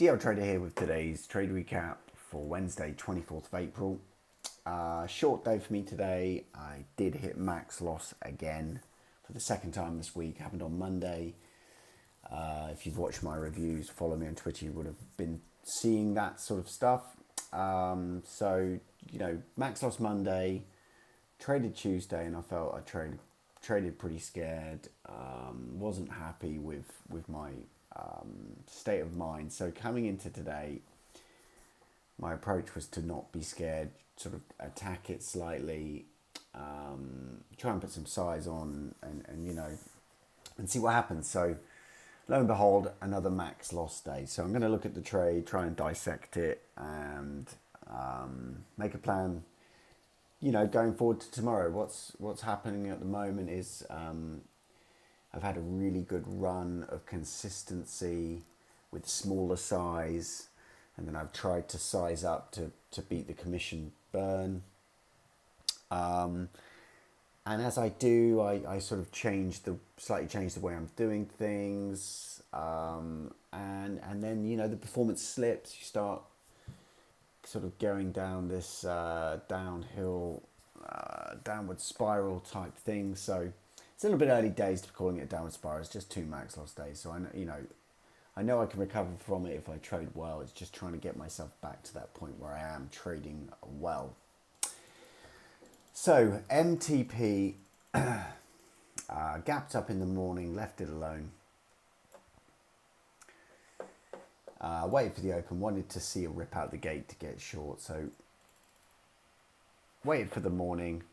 DL Trader here with today's trade recap for Wednesday, 24th of April. Short day for me today. I did hit max loss again for the second time this week. Happened on Monday. If you've watched my reviews, follow me on Twitter, you would have been seeing that sort of stuff. Max loss Monday, traded Tuesday, and I felt I traded pretty scared. Wasn't happy with my state of mind. So coming into today, my approach was to not be scared, sort of attack it slightly, try and put some size on and see what happens. So lo and behold, another max loss day. So I'm going to look at the trade, try and dissect it and make a plan, going forward to tomorrow. What's happening at the moment is I've had a really good run of consistency with smaller size, and then I've tried to size up to beat the commission burn. And as I do, I sort of slightly change the way I'm doing things. And then, the performance slips. You start sort of going down this downhill, downward spiral type thing. So it's a little bit early days to be calling it a downward spiral. It's just 2 max loss days. So I know I can recover from it if I trade well. It's just trying to get myself back to that point where I am trading well. So MTP gapped up in the morning, left it alone. Waited for the open, wanted to see a rip out the gate to get short. So waited for the morning,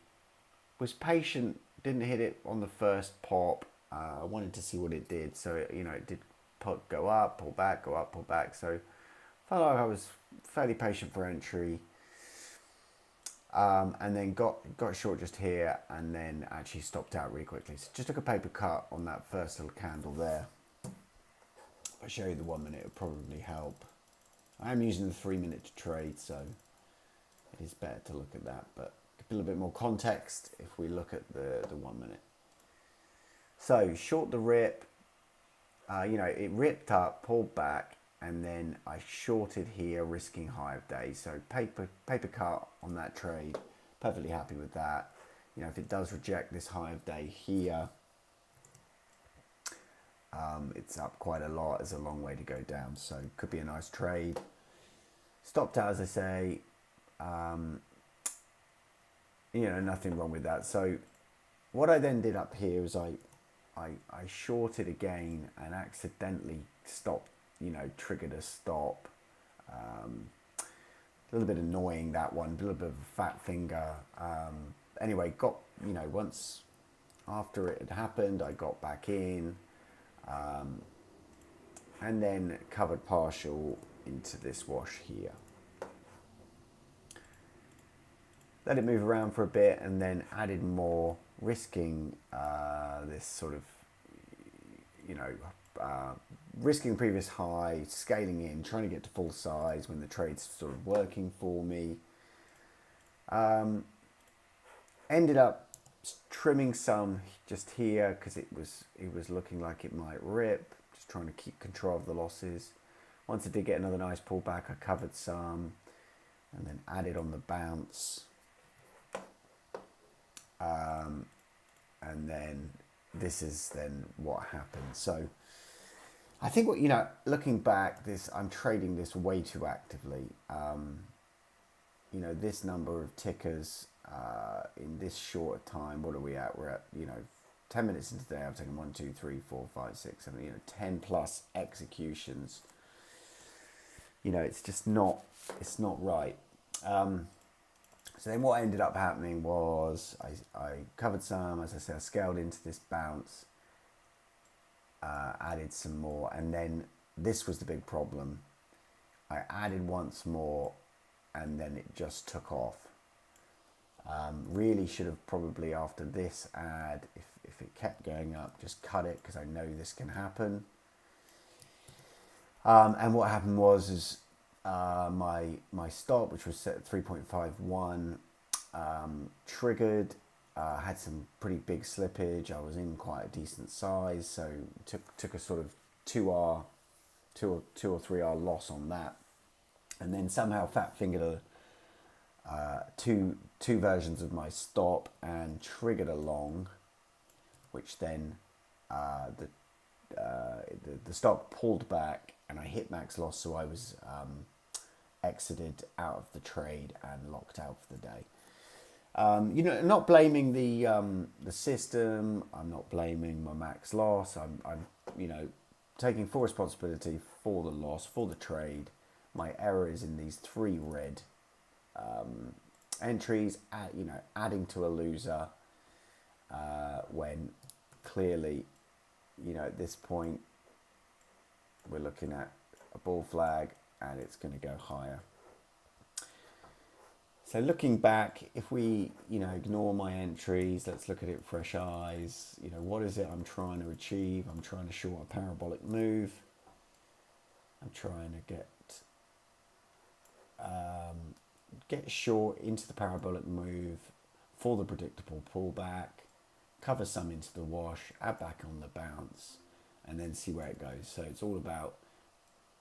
was patient, didn't hit it on the first pop. I wanted to see what it did. So, it did go up, pull back, go up, pull back. So felt like I was fairly patient for entry. And then got short just here and then actually stopped out really quickly. So just took a paper cut on that first little candle there. If I show you the 1 minute, it would probably help. I am using the 3 minute to trade, so it is better to look at that. But a little bit more context if we look at the 1 minute. So short the rip, it ripped up, pulled back, and then I shorted here, risking high of day. So paper cut on that trade, perfectly happy with that. If it does reject this high of day here, it's up quite a lot. There's a long way to go down, so could be a nice trade. Stopped out, as I say. Nothing wrong with that. So what I then did up here is I shorted again and accidentally stopped, triggered a stop. A little bit annoying, that one, a little bit of a fat finger. Anyway, once after it had happened, I got back in and then covered partial into this wash here. Let it move around for a bit and then added more, risking this sort of, risking previous high, scaling in, trying to get to full size when the trade's sort of working for me. Ended up trimming some just here because it was looking like it might rip, just trying to keep control of the losses. Once I did get another nice pullback, I covered some and then added on the bounce. And then this is then what happened. So I think looking back, I'm trading this way too actively. This number of tickers in this short time, what are we at? We're at, 10 minutes into the day, I've taken 1, 2, 3, 4, 5, 6, 7, 10 plus executions. It's just not right. So then what ended up happening was I covered some, as I said, I scaled into this bounce, added some more, and then this was the big problem. I added once more, and then it just took off. Really should have probably, after this add, if it kept going up, just cut it, because I know this can happen. And what happened was my stop, which was set at 3.51, triggered, had some pretty big slippage. I was in quite a decent size, so took a sort of 2R two or 3 hour loss on that, and then somehow fat fingered two versions of my stop and triggered a long, which then the stock pulled back and I hit max loss, so I was exited out of the trade and locked out for the day. Not blaming the system. I'm not blaming my max loss. I'm taking full responsibility for the loss, for the trade. My error is in these 3 red entries, adding to a loser when clearly, at this point we're looking at a bull flag and it's going to go higher. So looking back, if we, ignore my entries, let's look at it fresh eyes. What is it I'm trying to achieve? I'm trying to short a parabolic move. I'm trying to get short into the parabolic move for the predictable pullback, cover some into the wash, add back on the bounce, and then see where it goes. So it's all about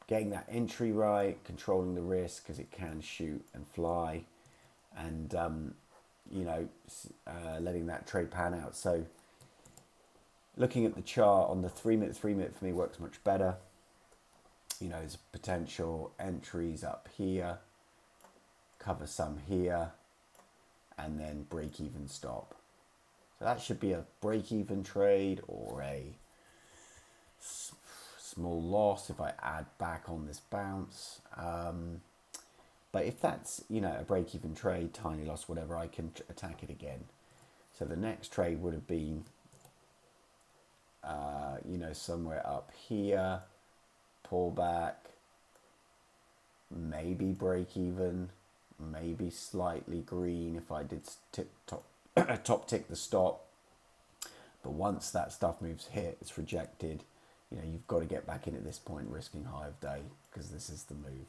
getting that entry right, controlling the risk because it can shoot and fly, and letting that trade pan out. So looking at the chart on the 3 minute for me works much better. There's potential entries up here, cover some here, and then break even stop. So that should be a break even trade or a small loss if I add back on this bounce. But if that's, a break even trade, tiny loss, whatever, I can attack it again. So the next trade would have been, somewhere up here, pull back, maybe break even, maybe slightly green if I did top tick the stop. But once that stuff moves hit, it's rejected. You've got to get back in at this point, risking high of day, because this is the move.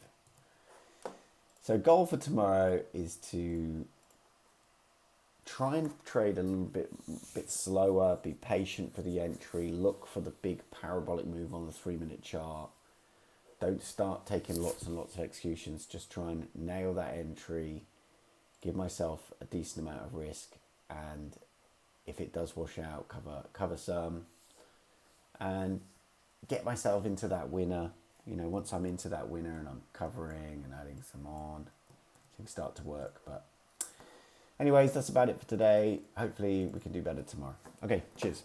So goal for tomorrow is to try and trade a little bit slower, be patient for the entry, look for the big parabolic move on the 3 minute chart. Don't start taking lots and lots of executions. Just try and nail that entry, give myself a decent amount of risk, and if it does wash out, cover some, and get myself into that winner. Once I'm into that winner and I'm covering and adding some on, things start to work. But anyways, that's about it for today. Hopefully we can do better tomorrow. Okay, cheers.